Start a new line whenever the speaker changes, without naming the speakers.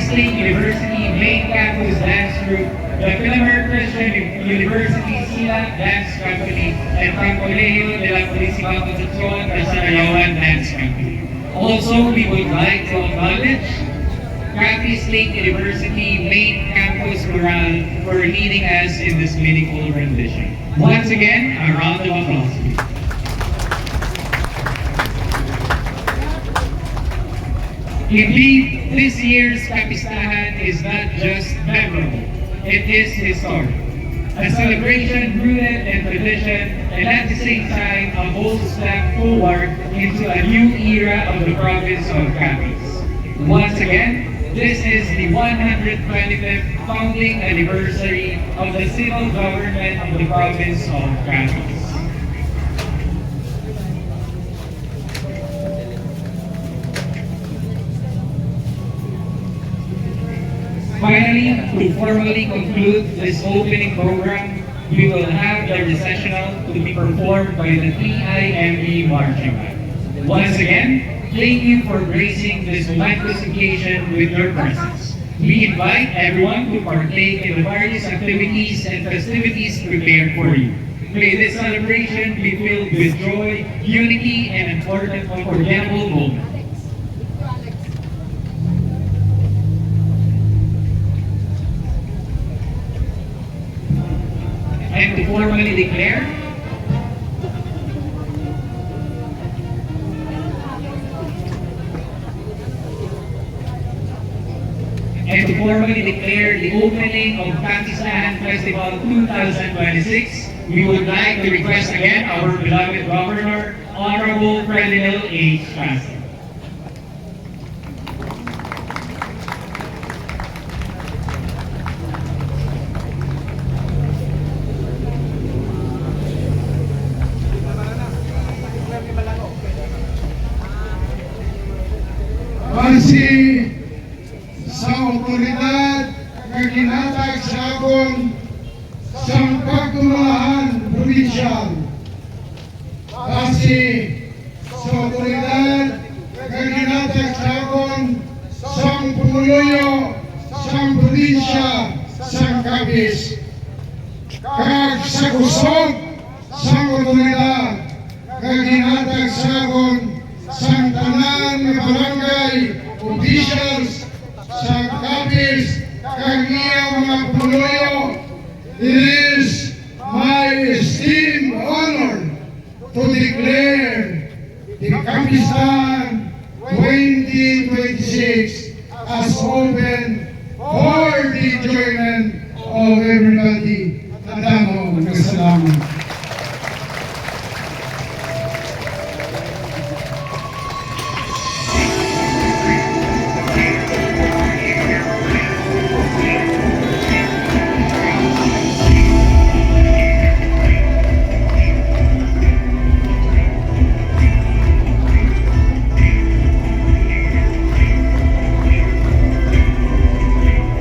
State University Main Campus Dance Group, the Philomere Christian University SILA Dance Company, and from Colegio de la Purísima Concepcion Casarayawan Dance Company. Also, we would like to acknowledge Catholic State University Main Campus Chorale for leading us in this meaningful rendition. Once again, a round of applause. Indeed, this year's Kapistahan is not just memorable, it is historic. A celebration rooted in tradition and at the same time a bold step forward into a new era of the province of Capiz. Once again, this is the 125th founding anniversary of the civil government of the province of Capiz. Finally, to formally conclude this opening program, we will have the recessional to be performed by the TIME Marching Band. Once again, thank you for gracing this momentous occasion with your presence. We invite everyone to partake in the various activities and festivities prepared for you. May this celebration be filled with joy, unity, and unforgettable moments. And to formally declare the opening of Kapistahan Festival 2026, we would like to request again our beloved Governor, Honorable Ferdinand H. Castro.
Base sa otoridad nga ginhatag sa akon sang pagtulungan provincial. Base sa otoridad nga ginhatag sa akon sang pumuluyo sang probinsya sang Capiz. Kag sa kusog sang otoridad nga ginhatag sa akon sang tanan nga barangay officials sa Capiz kag iya mga pumuloyo. It is my esteemed honor to declare the Kapistahan 2026 as open for the enjoyment of everybody.